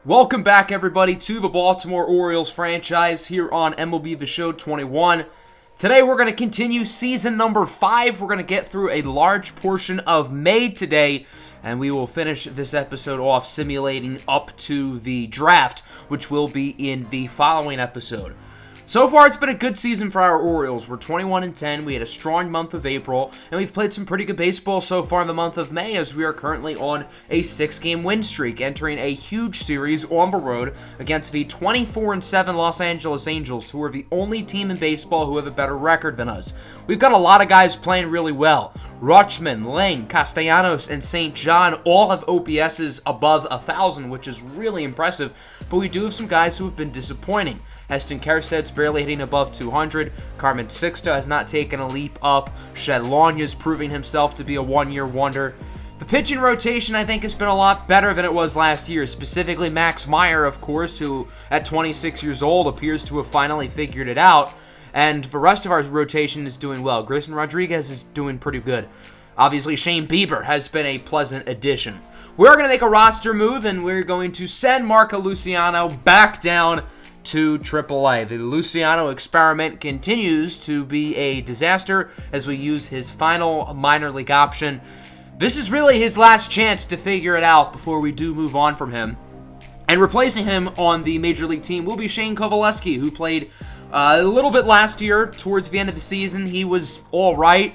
Welcome back, everybody, to the Baltimore Orioles franchise here on MLB The Show 21. Today, we're going to continue season number 5. We're going to get through a large portion of May today, and we will finish this episode off simulating up to the draft, which will be in the following episode. So far, it's been a good season for our Orioles. We're 21-10. We had a strong month of April, and we've played some pretty good baseball so far in the month of May, as we are currently on a 6-game win streak, entering a huge series on the road against the 24-7 Los Angeles Angels, who are the only team in baseball who have a better record than us. We've got a lot of guys playing really well. Rutschman, LING, Castellanos, and St. John all have OPSs above 1,000, which is really impressive, but we do have some guys who have been disappointing. Heston Kjerstad's barely hitting above 200. Carmen Sixto has not taken a leap up. Shed Lonya's proving himself to be a one-year wonder. The pitching rotation, I think, has been a lot better than it was last year, specifically Max Meyer, of course, who at 26 years old appears to have finally figured it out. And the rest of our rotation is doing well. Grayson Rodriguez is doing pretty good. Obviously, Shane Bieber has been a pleasant addition. We're going to make a roster move, and we're going to send Marco Luciano back down to AAA. The Luciano experiment continues to be a disaster as we use his final minor league option. This is really his last chance to figure it out before we do move on from him. And replacing him on the major league team will be Shane Kovaleski, who played a little bit last year. Towards the end of the season, he was all right.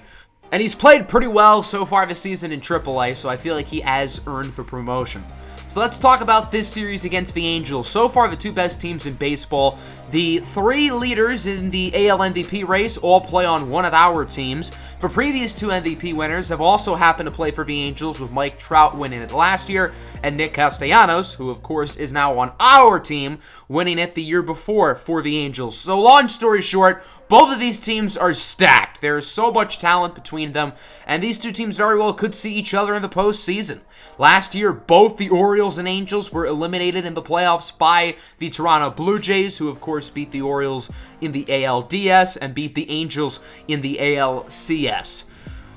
And he's played pretty well so far this season in AAA, so I feel like he has earned the promotion. So let's talk about this series against the Angels. So far, the two best teams in baseball. The three leaders in the AL MVP race all play on one of our teams. The previous two MVP winners have also happened to play for the Angels, with Mike Trout winning it last year, and Nick Castellanos, who of course is now on our team, winning it the year before for the Angels. So long story short, both of these teams are stacked. There is so much talent between them, and these two teams very well could see each other in the postseason. Last year, both the Orioles and Angels were eliminated in the playoffs by the Toronto Blue Jays, who of course beat the Orioles in the ALDS and beat the Angels in the ALCS.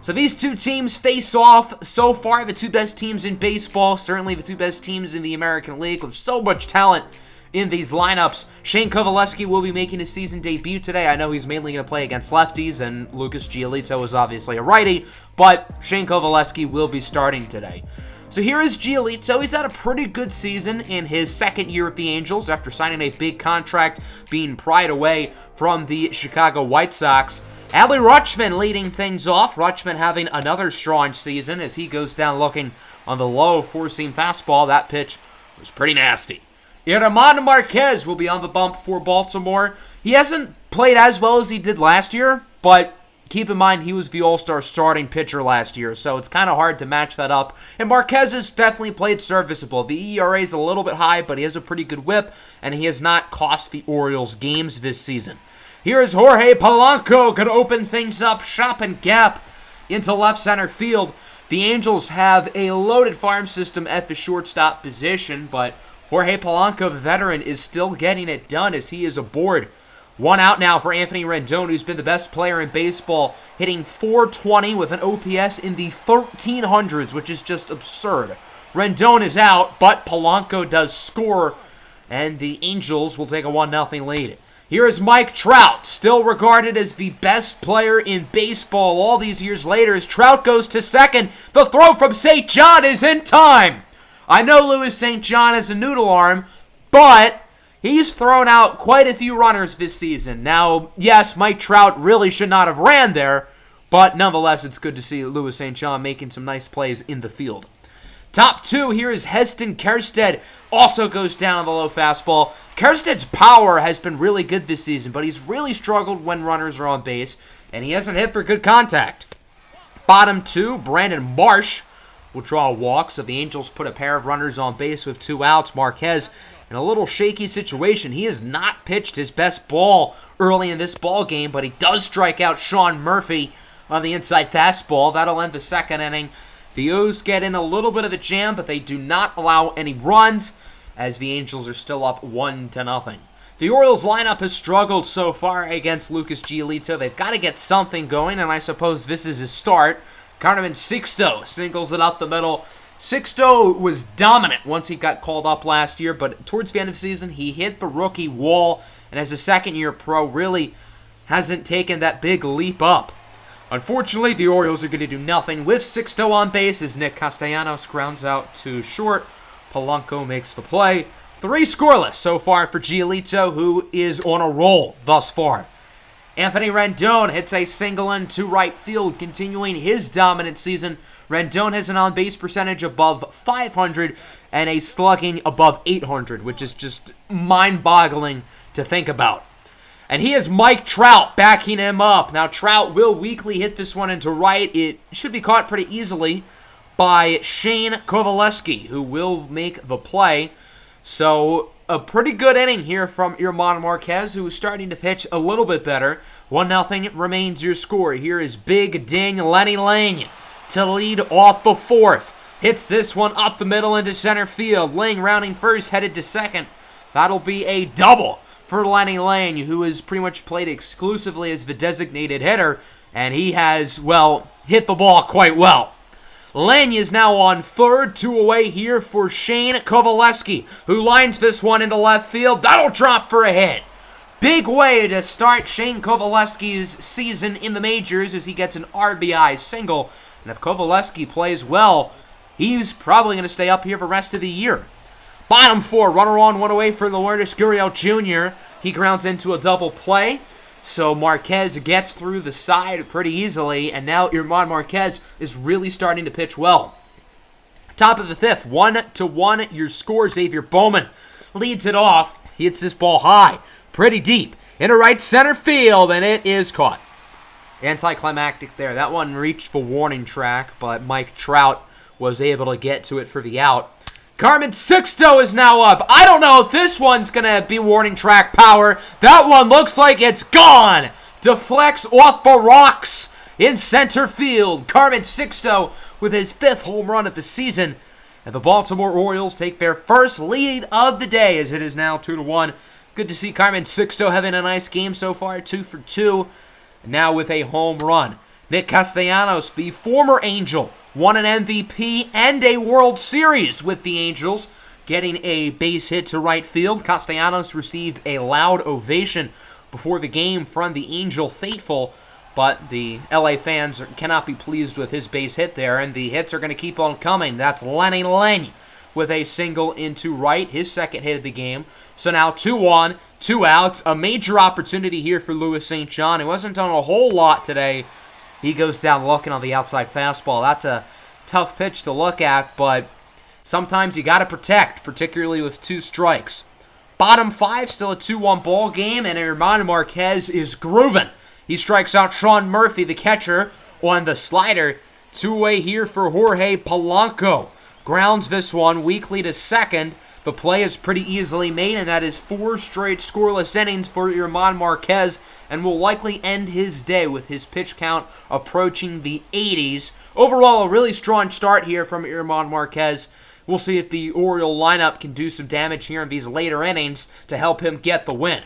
So these two teams face off. So far, the two best teams in baseball, certainly the two best teams in the American League, with so much talent in these lineups. Shane Kovaleski will be making his season debut today. I know he's mainly going to play against lefties, and Lucas Giolito is obviously a righty, but Shane Kovaleski will be starting today. So here is Giolito. He's had a pretty good season in his second year with the Angels after signing a big contract, being pried away from the Chicago White Sox. Adley Rutschman leading things off. Rutschman having another strong season as he goes down looking on the low four-seam fastball. That pitch was pretty nasty. German Marquez will be on the bump for Baltimore. He hasn't played as well as he did last year, but keep in mind he was the all-star starting pitcher last year, so it's kind of hard to match that up. And Marquez has definitely played serviceable. The ERA is a little bit high, but he has a pretty good whip, and he has not cost the Orioles games this season. Here is Jorge Polanco going to open things up, shop and gap into left center field. The Angels have a loaded farm system at the shortstop position, but Jorge Polanco, the veteran, is still getting it done as he is aboard. One out now for Anthony Rendon, who's been the best player in baseball, hitting .420 with an OPS in the 1300s, which is just absurd. Rendon is out, but Polanco does score, and the Angels will take a 1-0 lead. Here is Mike Trout, still regarded as the best player in baseball all these years later, as Trout goes to second. The throw from St. John is in time. I know Louis St. John has a noodle arm, but he's thrown out quite a few runners this season. Now, yes, Mike Trout really should not have ran there, but nonetheless, it's good to see Louis St. John making some nice plays in the field. Top two, here is Heston Kjerstad, also goes down on the low fastball. Kjerstad's power has been really good this season, but he's really struggled when runners are on base, and he hasn't hit for good contact. Bottom two, Brandon Marsh will draw a walk, so the Angels put a pair of runners on base with 2 outs. Marquez in a little shaky situation. He has not pitched his best ball early in this ball game, but he does strike out Sean Murphy on the inside fastball. That'll end the second inning. The O's get in a little bit of a jam, but they do not allow any runs as the Angels are still up 1-0. The Orioles lineup has struggled so far against Lucas Giolito. They've got to get something going, and I suppose this is his start. Carmen Sixto singles it up the middle, Sixto was dominant once he got called up last year, but towards the end of the season, he hit the rookie wall, and as a second-year pro, really hasn't taken that big leap up. Unfortunately, the Orioles are going to do nothing with Sixto on base as Nick Castellanos grounds out to short. Polanco makes the play. 3 scoreless so far for Giolito, who is on a roll thus far. Anthony Rendon hits a single into right field, continuing his dominant season. Rendon has an on-base percentage above 500 and a slugging above 800, which is just mind-boggling to think about. And he has Mike Trout backing him up. Now, Trout will weakly hit this one into right. It should be caught pretty easily by Shane Kovaleski, who will make the play. So, a pretty good inning here from German Marquez, who is starting to pitch a little bit better. 1-0 remains your score. Here is Big Ding Lenny Ling to lead off the fourth. Hits this one up the middle into center field. Ling rounding first, headed to second. That'll be a double for Lenny Ling, who has pretty much played exclusively as the designated hitter, and he has, well, hit the ball quite well. Ling is now on third, 2 away here for Shane Kovaleski, who lines this one into left field. That'll drop for a hit. Big way to start Shane Kovaleski's season in the majors as he gets an RBI single. And if Kovaleski plays well, he's probably going to stay up here for the rest of the year. Bottom 4, runner on, 1 away for Lourdes Gurriel Jr. He grounds into a double play. So Marquez gets through the side pretty easily, and now German Marquez is really starting to pitch well. Top of the 5th, 1-1, your score. Xavier Bowman leads it off. He hits this ball high, pretty deep, into right center field, and it is caught. Anticlimactic there. That one reached the warning track, but Mike Trout was able to get to it for the out. Carmen Sixto is now up. I don't know if this one's going to be warning track power. That one looks like it's gone. Deflects off the rocks in center field. Carmen Sixto with his 5th home run of the season. And the Baltimore Orioles take their first lead of the day as it is now 2-1. Good to see Carmen Sixto having a nice game so far, 2 for 2. Now with a home run. Nick Castellanos, the former Angel, won an MVP and a World Series with the Angels, getting a base hit to right field. Castellanos received a loud ovation before the game from the Angel faithful, but the LA fans cannot be pleased with his base hit there, and the hits are going to keep on coming. That's Lenny Ling with a single into right, his 2nd hit of the game. So now 2-1, 2 outs, a major opportunity here for Louis St. John. He wasn't done a whole lot today. He goes down looking on the outside fastball. That's a tough pitch to look at, but sometimes you got to protect, particularly with 2 strikes. Bottom 5, still a 2-1 ball game, and German Marquez is grooving. He strikes out Sean Murphy, the catcher, on the slider. 2 away here for Jorge Polanco. Grounds this one weakly to second. The play is pretty easily made, and that is 4 straight scoreless innings for German Marquez, and will likely end his day with his pitch count approaching the 80s. Overall, a really strong start here from German Marquez. We'll see if the Oriole lineup can do some damage here in these later innings to help him get the win.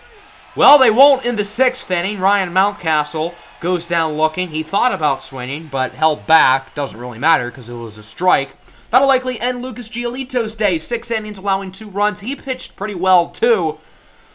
Well, they won't in the 6th inning. Ryan Mountcastle goes down looking. He thought about swinging, but held back. Doesn't really matter because it was a strike. That'll likely end Lucas Giolito's day. 6 innings, allowing 2 runs. He pitched pretty well, too,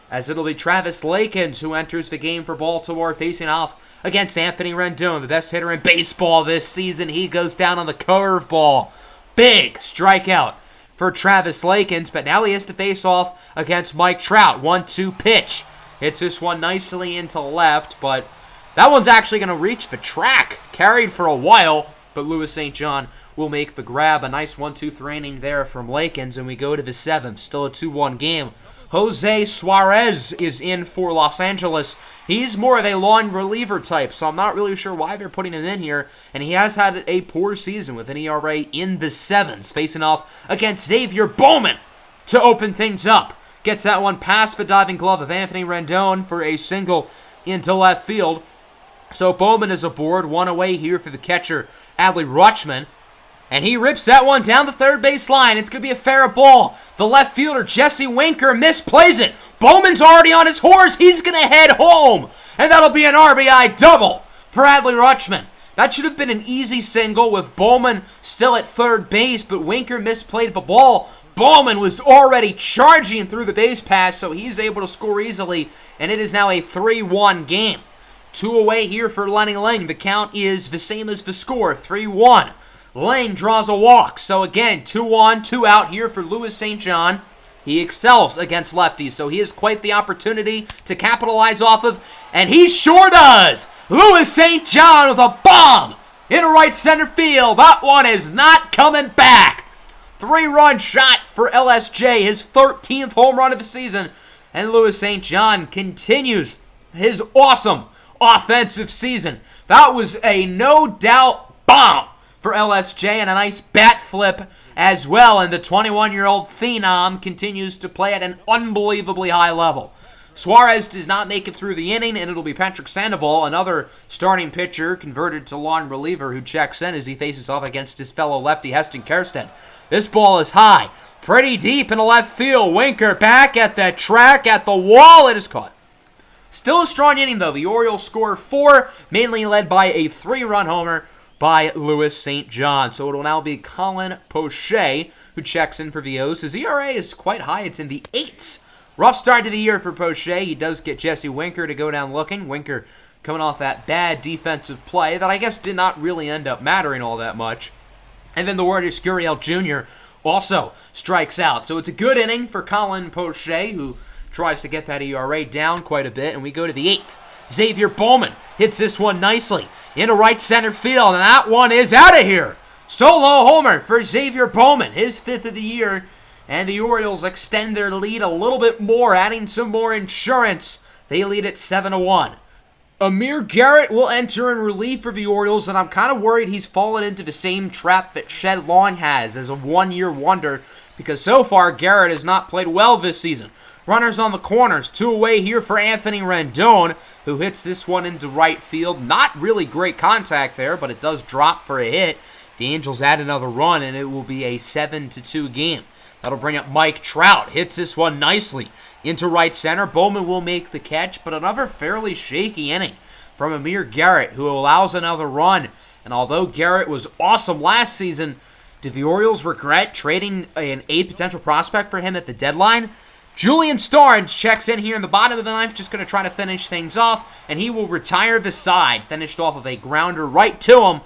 as it'll be Travis Lakins who enters the game for Baltimore, facing off against Anthony Rendon, the best hitter in baseball this season. He goes down on the curveball. Big strikeout for Travis Lakins, but now he has to face off against Mike Trout. 1-2 pitch. Hits this one nicely into left, but that one's actually going to reach the track. Carried for a while, but Louis St. John will make the grab. A nice 1-2-3 inning there from Lakins, and we go to the 7th. Still a 2-1 game. Jose Suarez is in for Los Angeles. He's more of a long reliever type, so I'm not really sure why they're putting him in here. And he has had a poor season with an ERA in the 7s, facing off against Xavier Bowman to open things up. Gets that one past the diving glove of Anthony Rendon for a single into left field. So Bowman is aboard, 1 away here for the catcher, Adley Rutschman. And he rips that one down the third base line. It's going to be a fair ball. The left fielder, Jesse Winker, misplays it. Bowman's already on his horse. He's going to head home. And that'll be an RBI double for Adley Rutschman. That should have been an easy single with Bowman still at third base, but Winker misplayed the ball. Bowman was already charging through the base pass, so he's able to score easily, and it is now a 3-1 game. 2 away here for LING. The count is the same as the score, 3-1. LING draws a walk, so again, 2 on, 2 out here for Louis St. John. He excels against lefties, so he has quite the opportunity to capitalize off of, and he sure does! Louis St. John with a bomb into right center field. That one is not coming back. 3-run shot for LSJ, his 13th home run of the season, and Louis St. John continues his awesome offensive season. That was a no-doubt bomb for LSJ and a nice bat flip as well, and the 21-year-old phenom continues to play at an unbelievably high level. Suarez does not make it through the inning, and it'll be Patrick Sandoval, another starting pitcher converted to long reliever, who checks in as he faces off against his fellow lefty Heston Kjerstad. This ball is high, pretty deep in the left field. Winker back at the track, at the wall. It is caught. Still a strong inning, though. The Orioles score 4, mainly led by a 3-run homer by Louis St. John. So it will now be Colin Poche who checks in for the O's. His ERA is quite high. It's in the 8s. Rough start to the year for Poche. He does get Jesse Winker to go down looking. Winker coming off that bad defensive play that I guess did not really end up mattering all that much. And then the Warriors Gurriel Jr. also strikes out. So it's a good inning for Colin Poche, who tries to get that ERA down quite a bit. And we go to the 8th. Xavier Bowman hits this one nicely into right center field, and that one is out of here. Solo homer for Xavier Bowman, his 5th of the year, and the Orioles extend their lead a little bit more, adding some more insurance. They lead at 7-1. Amir Garrett will enter in relief for the Orioles, and I'm kind of worried he's fallen into the same trap that Shed Long has as a one-year wonder, because so far Garrett has not played well this season. Runners on the corners, 2 away here for Anthony Rendon, who hits this one into right field. Not really great contact there, but it does drop for a hit. The Angels add another run, and it will be a 7-2 game. That'll bring up Mike Trout. Hits this one nicely into right center. Bowman will make the catch, but another fairly shaky inning from Amir Garrett, who allows another run. And although Garrett was awesome last season, did the Orioles regret trading an 8th potential prospect for him at the deadline? Julian Starnes checks in here in the bottom of the 9th, just going to try to finish things off, and he will retire the side, finished off of a grounder right to him.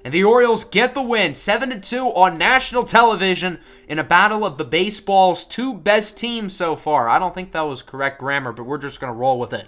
And the Orioles get the win, 7-2 on national television in a battle of the baseball's 2 best teams so far. I don't think that was correct grammar, but we're just going to roll with it.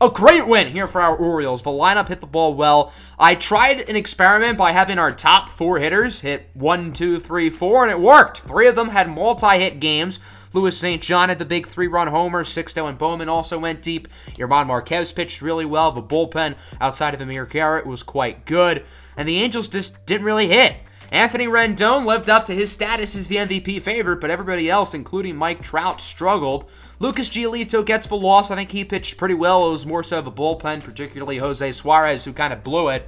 A great win here for our Orioles. The lineup hit the ball well. I tried an experiment by having our top 4 hitters hit 1, 2, 3, 4, and it worked. 3 of them had multi-hit games. Louis St. John had the big 3-run homer. Sixto and Bowman also went deep. Yerman Marquez pitched really well. The bullpen outside of Amir Garrett was quite good. And the Angels just didn't really hit. Anthony Rendon lived up to his status as the MVP favorite, but everybody else, including Mike Trout, struggled. Lucas Giolito gets the loss. I think he pitched pretty well. It was more so the bullpen, particularly Jose Suarez, who kind of blew it.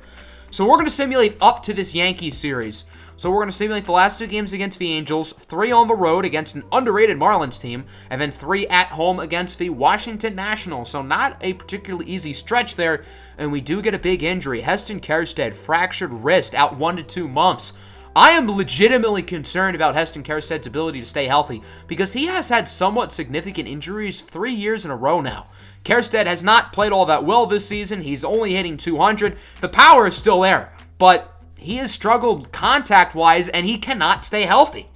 So we're going to simulate up to this Yankees series. So we're going to simulate the last 2 games against the Angels, 3 on the road against an underrated Marlins team, and then 3 at home against the Washington Nationals. So not a particularly easy stretch there, and we do get a big injury. Heston Kjerstad, fractured wrist, out 1 to 2 months. I am legitimately concerned about Heston Kjerstad's ability to stay healthy because he has had somewhat significant injuries 3 years in a row now. Kjerstad has not played all that well this season. He's only hitting 200. The power is still there, but he has struggled contact-wise, and he cannot stay healthy.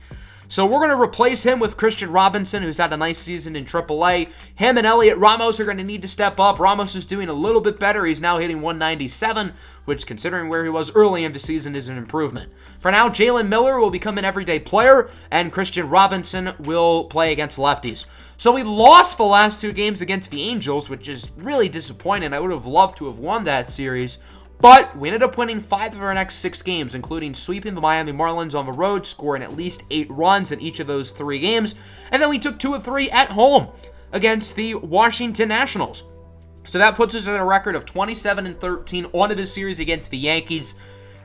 So we're going to replace him with Christian Robinson, who's had a nice season in AAA. Him and Elliot Ramos are going to need to step up. Ramos is doing a little bit better. He's now hitting 197, which, considering where he was early in the season, is an improvement. For now, Jalen Miller will become an everyday player, and Christian Robinson will play against lefties. So we lost the last 2 games against the Angels, which is really disappointing. I would have loved to have won that series. But we ended up winning 5 of our next 6 games, including sweeping the Miami Marlins on the road, scoring at least 8 runs in each of those 3 games. And then we took 2 of 3 at home against the Washington Nationals. So that puts us at a record of 27-13 onto this series against the Yankees.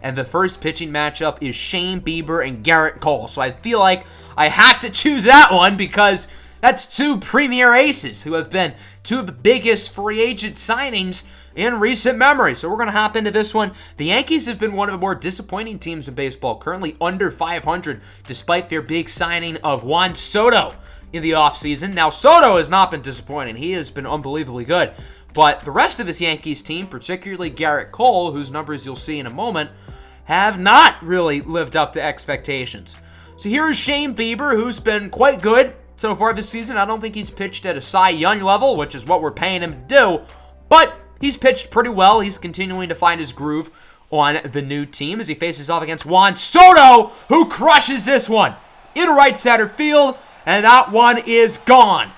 And the first pitching matchup is Shane Bieber and Garrett Cole. So I feel like I have to choose that one because That's two premier aces who have been two of the biggest free agent signings in recent memory. So we're going to hop into this one. The Yankees have been one of the more disappointing teams in baseball, currently under 500, despite their big signing of Juan Soto in the offseason. Now, Soto has not been disappointing. He has been unbelievably good. But the rest of this Yankees team, particularly Garrett Cole, whose numbers you'll see in a moment, have not really lived up to expectations. So here is Shane Bieber, who's been quite good so far this season. I don't think he's pitched at a Cy Young level, which is what we're paying him to do, but he's pitched pretty well. He's continuing to find his groove on the new team as he faces off against Juan Soto, who crushes this one in right center field, and that one is gone.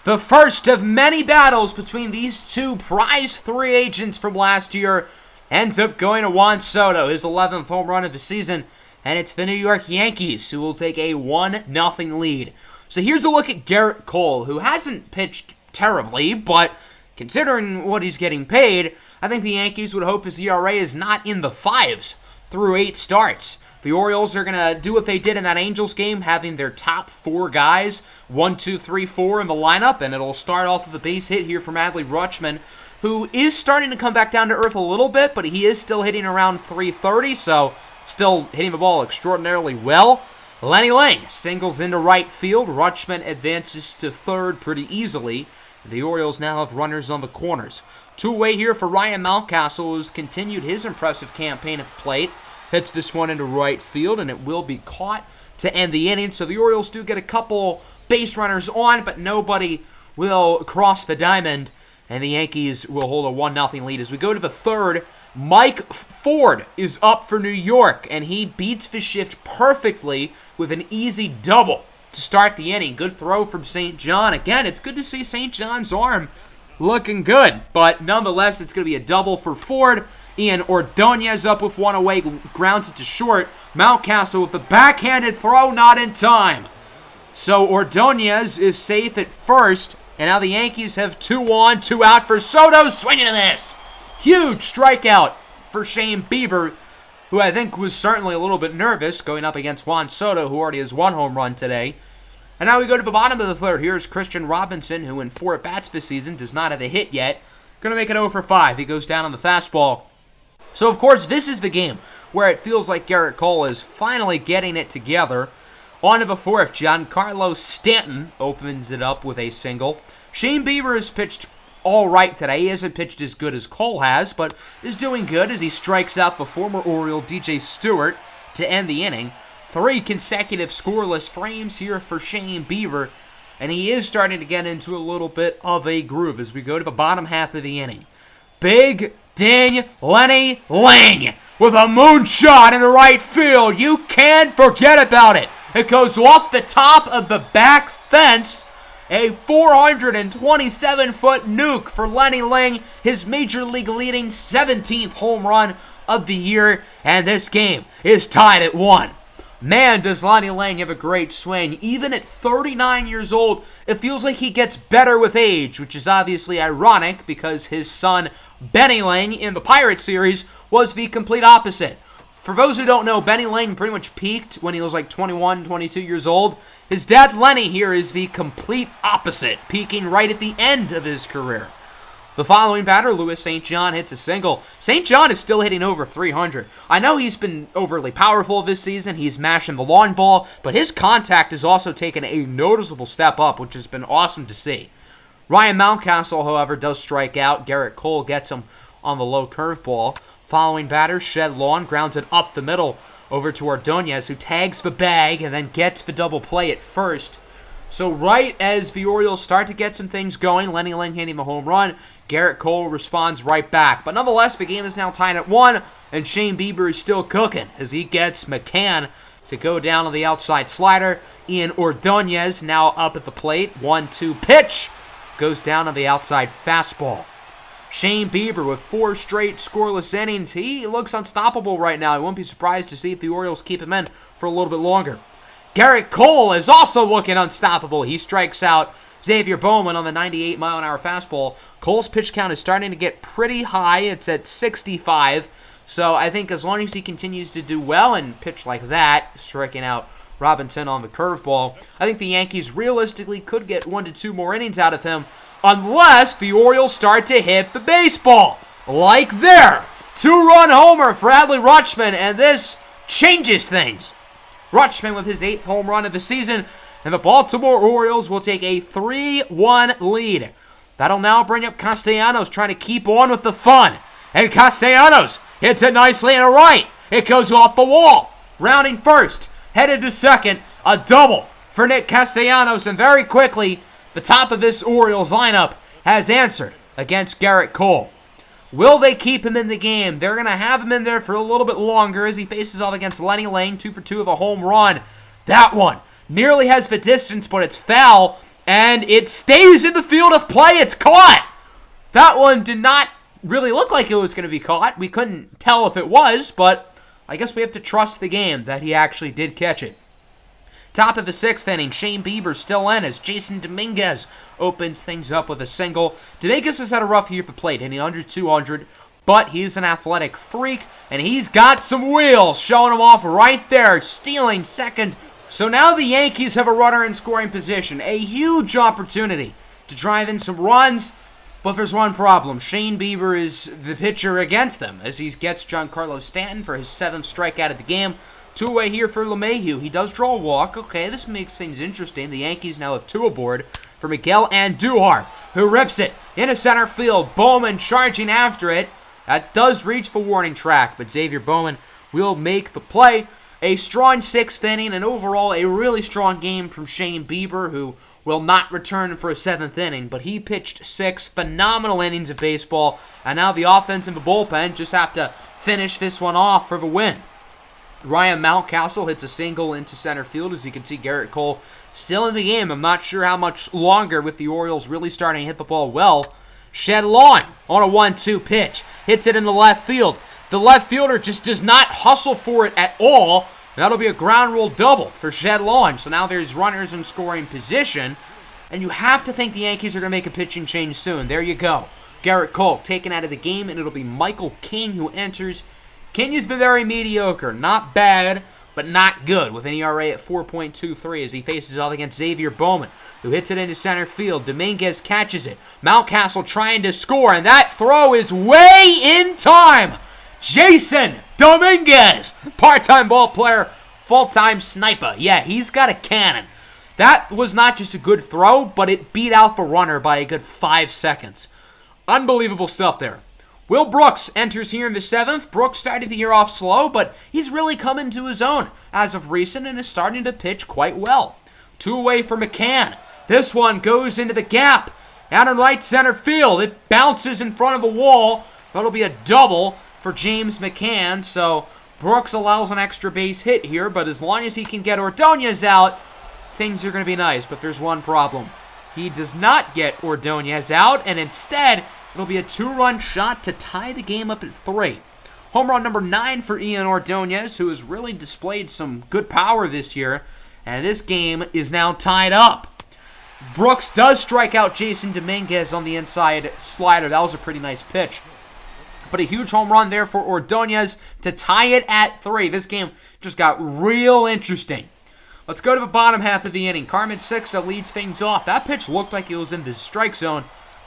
The first of many battles between these two prize free agents from last year ends up going to Juan Soto, his 11th home run of the season, and it's the New York Yankees who will take a 1-0 lead. So here's a look at Garrett Cole, who hasn't pitched terribly, but considering what he's getting paid, I think the Yankees would hope his ERA is not in the 5s through 8 starts. The Orioles are going to do what they did in that Angels game, having their top 4 guys, 1, 2, 3, 4 in the lineup, and it'll start off with a base hit here from Adley Rutschman, who is starting to come back down to earth a little bit, but he is still hitting around 330, so still hitting the ball extraordinarily well. Lenny Ling singles into right field. Rutschman advances to third pretty easily. The Orioles now have runners on the corners. Two-away here for Ryan Mountcastle, who's continued his impressive campaign at the plate. Hits this one into right field, and it will be caught to end the inning. So the Orioles do get a couple base runners on, but nobody will cross the diamond, and the Yankees will hold a 1-0 lead. As we go to the third, Mike Ford is up for New York, and he beats the shift perfectly with an easy double to start the inning. Good throw from St. John. Again, it's good to see St. John's arm looking good, but nonetheless, it's going to be a double for Ford. Ian Ordonez up with one away, grounds it to short. Mountcastle with the backhanded throw, not in time. So Ordonez is safe at first, and now the Yankees have 2 on, 2 out for Soto. Swinging to this. Huge strikeout for Shane Bieber, who I think was certainly a little bit nervous going up against Juan Soto, who already has 1 home run today. And now we go to the bottom of the third. Here's Christian Robinson, who in 4 at-bats this season does not have a hit yet. Going to make it 0 for 5. He goes down on the fastball. So, of course, this is the game where it feels like Garrett Cole is finally getting it together. On to the fourth, Giancarlo Stanton opens it up with a single. Shane Bieber has pitched all right today. He hasn't pitched as good as Cole has, but is doing good as he strikes out the former Oriole DJ Stewart to end the inning. 3 consecutive scoreless frames here for Shane Bieber, and he is starting to get into a little bit of a groove as we go to the bottom half of the inning. Big Ding Lenny Ling with a moonshot in the right field. You can't forget about it. It goes off the top of the back fence. A 427-foot nuke for Lenny Ling, his Major League leading 17th home run of the year, and this game is tied at 1. Man, does Lenny Ling have a great swing. Even at 39 years old, it feels like he gets better with age, which is obviously ironic because his son, Benny Ling, in the Pirates series was the complete opposite. For those who don't know, Benny Ling pretty much peaked when he was like 21, 22 years old. His dad, Lenny, here is the complete opposite, peaking right at the end of his career. The following batter, Louis St. John, hits a single. St. John is still hitting over 300. I know he's been overly powerful this season. He's mashing the long ball, but his contact has also taken a noticeable step up, which has been awesome to see. Ryan Mountcastle, however, does strike out. Garrett Cole gets him on the low curveball. Following batter, Shed Lawn grounds it up the middle over to Ordonez, who tags the bag and then gets the double play at first. So right as the Orioles start to get some things going, Lenny Ling hitting the home run, Garrett Cole responds right back. But nonetheless, the game is now tied at 1, and Shane Bieber is still cooking as he gets McCann to go down on the outside slider. Ian Ordonez now up at the plate. 1-2 pitch goes down on the outside fastball. Shane Bieber with 4 straight scoreless innings. He looks unstoppable right now. I wouldn't be surprised to see if the Orioles keep him in for a little bit longer. Garrett Cole is also looking unstoppable. He strikes out Xavier Bowman on the 98-mile-an-hour fastball. Cole's pitch count is starting to get pretty high. It's at 65. So I think as long as he continues to do well and pitch like that, striking out Robinson on the curveball. I think the Yankees realistically could get 1 to 2 more innings out of him unless the Orioles start to hit the baseball. Like there. 2-run homer for Adley Rutschman, and this changes things. Rutschman with his 8th home run of the season, and the Baltimore Orioles will take a 3-1 lead. That'll now bring up Castellanos trying to keep on with the fun. And Castellanos hits it nicely in a right. It goes off the wall. Rounding first, headed to second, a double for Nick Castellanos, and very quickly, the top of this Orioles lineup has answered against Garrett Cole. Will they keep him in the game? They're going to have him in there for a little bit longer as he faces off against LING, 2 for 2 of a home run. That one nearly has the distance, but it's foul, and it stays in the field of play. It's caught. That one did not really look like it was going to be caught. We couldn't tell if it was, but I guess we have to trust the game that he actually did catch it. Top of the 6th inning, Shane Bieber still in as Jason Dominguez opens things up with a single. Dominguez has had a rough year for plate, hitting under 200, but he's an athletic freak, and he's got some wheels, showing him off right there, stealing second. So now the Yankees have a runner in scoring position, a huge opportunity to drive in some runs, but there's one problem. Shane Bieber is the pitcher against them as he gets Giancarlo Stanton for his 7th strikeout of the game. 2 away here for LeMahieu. He does draw a walk. Okay, this makes things interesting. The Yankees now have 2 aboard for Miguel Andujar, who rips it into center field. Bowman charging after it. That does reach the warning track, but Xavier Bowman will make the play. A strong 6th inning, and overall a really strong game from Shane Bieber, who will not return for a 7th inning, but he pitched 6 phenomenal innings of baseball, and now the offense and the bullpen just have to finish this one off for the win. Ryan Mountcastle hits a single into center field. As you can see, Garrett Cole still in the game. I'm not sure how much longer with the Orioles really starting to hit the ball well. Shed Lawn on a 1-2 pitch. Hits it into left field. The left fielder just does not hustle for it at all. That'll be a ground rule double for Shed Lawn. So now there's runners in scoring position. And you have to think the Yankees are going to make a pitching change soon. There you go. Garrett Cole taken out of the game, and it'll be Michael King who enters. Kenya's been very mediocre. Not bad, but not good, with an ERA at 4.23 as he faces off against Xavier Bowman, who hits it into center field. Dominguez catches it. Mountcastle trying to score, and that throw is way in time. Jason Dominguez, part-time ball player, full-time sniper. Yeah, he's got a cannon. That was not just a good throw, but it beat out the runner by a good 5 seconds. Unbelievable stuff there. Will Brooks enters here in the 7th. Brooks started the year off slow, but he's really come into his own as of recent and is starting to pitch quite well. 2 away for McCann. This one goes into the gap. Out in right center field. It bounces in front of the wall. That'll be a double for James McCann. So Brooks allows an extra base hit here, but as long as he can get Ordonez out, things are going to be nice. But there's one problem. He does not get Ordonez out, and instead it'll be a 2-run shot to tie the game up at 3. Home run number 9 for Ian Ordonez, who has really displayed some good power this year. And this game is now tied up. Brooks does strike out Jason Dominguez on the inside slider. That was a pretty nice pitch. But a huge home run there for Ordonez to tie it at 3. This game just got real interesting. Let's go to the bottom half of the inning. Carmen Sixto leads things off. That pitch looked like it was in the strike zone,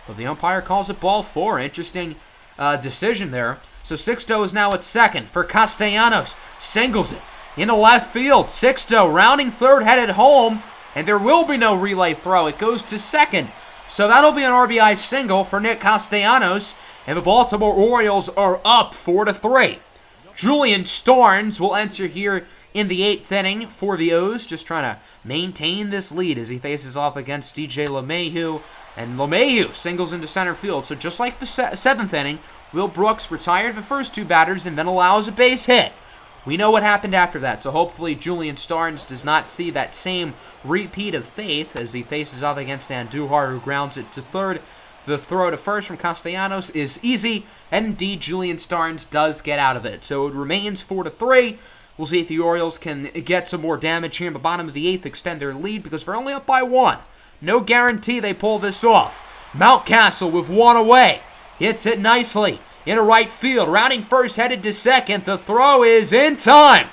but the umpire calls it ball 4. Interesting decision there. So Sixto is now at second for Castellanos. Singles it into left field. Sixto rounding third, headed home, and there will be no relay throw. It goes to second. So that'll be an RBI single for Nick Castellanos, and the Baltimore Orioles are up 4-3. Julian Starnes will enter here in the 8th inning for the O's, just trying to maintain this lead as he faces off against DJ LeMahieu. And LeMahieu singles into center field. So just like the 7th inning, Will Brooks retired the first 2 batters and then allows a base hit. We know what happened after that, so hopefully Julian Starnes does not see that same repeat of faith as he faces off against Andujar, who grounds it to third. The throw to first from Castellanos is easy, and indeed Julian Starnes does get out of it. So it remains 4-3. We'll see if the Orioles can get some more damage here in the bottom of the 8th, extend their lead, because they're only up by 1. No guarantee they pull this off. Mountcastle with 1 away. Hits it nicely into right field. Rounding first, headed to second. The throw is in time.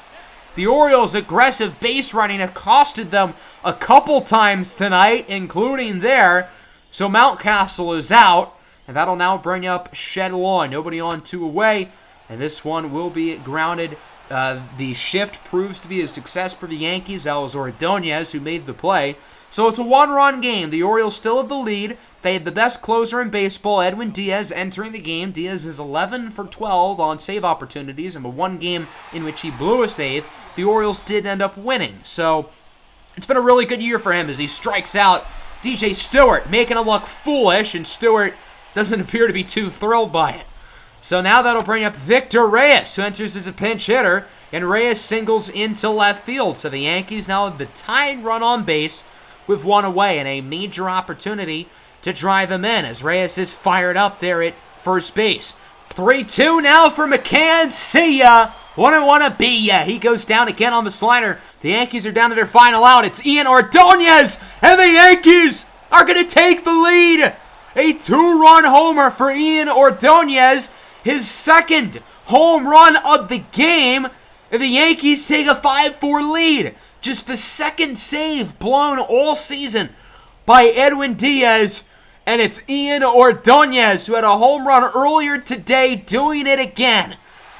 The Orioles' aggressive base running accosted them a couple times tonight, including there. So Mountcastle is out, and that'll now bring up Shed Lawn. Nobody on, 2 away, and this one will be grounded. The shift proves to be a success for the Yankees. That was Ordonez who made the play. So it's a 1-run game. The Orioles still have the lead. They had the best closer in baseball, Edwin Diaz, entering the game. Diaz is 11 for 12 on save opportunities, and the one game in which he blew a save, the Orioles did end up winning. So it's been a really good year for him as he strikes out DJ Stewart, making him look foolish, and Stewart doesn't appear to be too thrilled by it. So now that'll bring up Victor Reyes, who enters as a pinch hitter, and Reyes singles into left field. So the Yankees now have the tying run on base with 1 away, and a major opportunity to drive him in as Reyes is fired up there at first base. 3-2 now for McCann. See ya. Wanna be ya. He goes down again on the slider. The Yankees are down to their final out. It's Ian Ordonez, and the Yankees are going to take the lead. A 2-run homer for Ian Ordonez, his second home run of the game, and the Yankees take a 5-4 lead. Just the second save blown all season by Edwin Diaz, and it's Ian Ordonez, who had a home run earlier today, doing it again.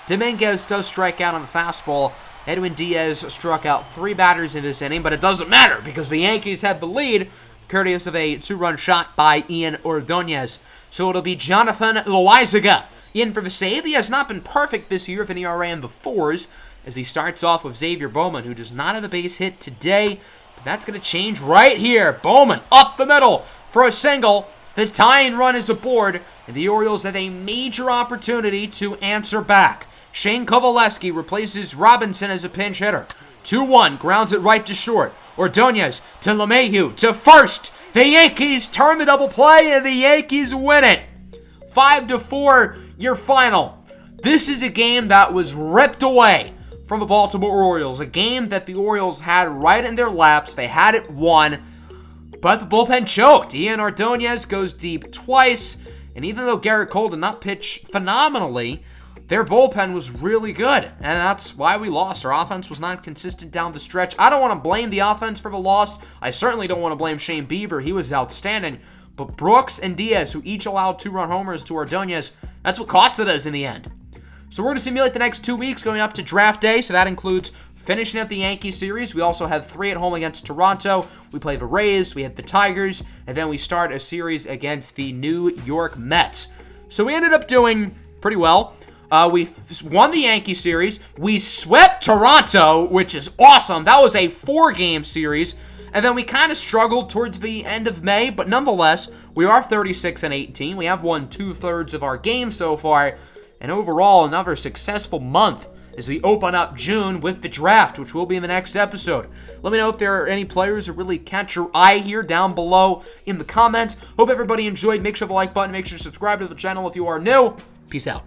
Dominguez does strike out on the fastball. Edwin Diaz struck out 3 batters in this inning, but it doesn't matter because the Yankees had the lead, courteous of a 2-run shot by Ian Ordonez. So it'll be Jonathan Loaizaga in for the save. He has not been perfect this year with an ERA in the 4s, as he starts off with Xavier Bowman, who does not have a base hit today. But that's going to change right here. Bowman up the middle for a single. The tying run is aboard, and the Orioles have a major opportunity to answer back. Shane Kovaleski replaces Robinson as a pinch hitter. 2-1, grounds it right to short. Ordonez to LeMahieu to first. The Yankees turn the double play, and the Yankees win it. 5-4, your final. This is a game that was ripped away from the Baltimore Orioles. A game that the Orioles had right in their laps. They had it won, but the bullpen choked. Ian Ordonez goes deep twice, and even though Garrett Cole did not pitch phenomenally, their bullpen was really good, and that's why we lost. Our offense was not consistent down the stretch. I don't want to blame the offense for the loss. I certainly don't want to blame Shane Bieber. He was outstanding. But Brooks and Diaz, who each allowed 2-run homers to Ordonez, that's what costed us in the end. So we're going to simulate the next 2 weeks going up to draft day. So that includes finishing up the Yankee series. We also have 3 at home against Toronto. We play the Rays, we have the Tigers, and then we start a series against the New York Mets. So we ended up doing pretty well. We won the Yankee series. We swept Toronto, which is awesome. That was a 4-game series. And then we kind of struggled towards the end of May, but nonetheless, we are 36-18. We have won 2/3 of our games so far. And overall, another successful month as we open up June with the draft, which will be in the next episode. Let me know if there are any players that really catch your eye here down below in the comments. Hope everybody enjoyed. Make sure to like button. Make sure to subscribe to the channel if you are new. Peace out.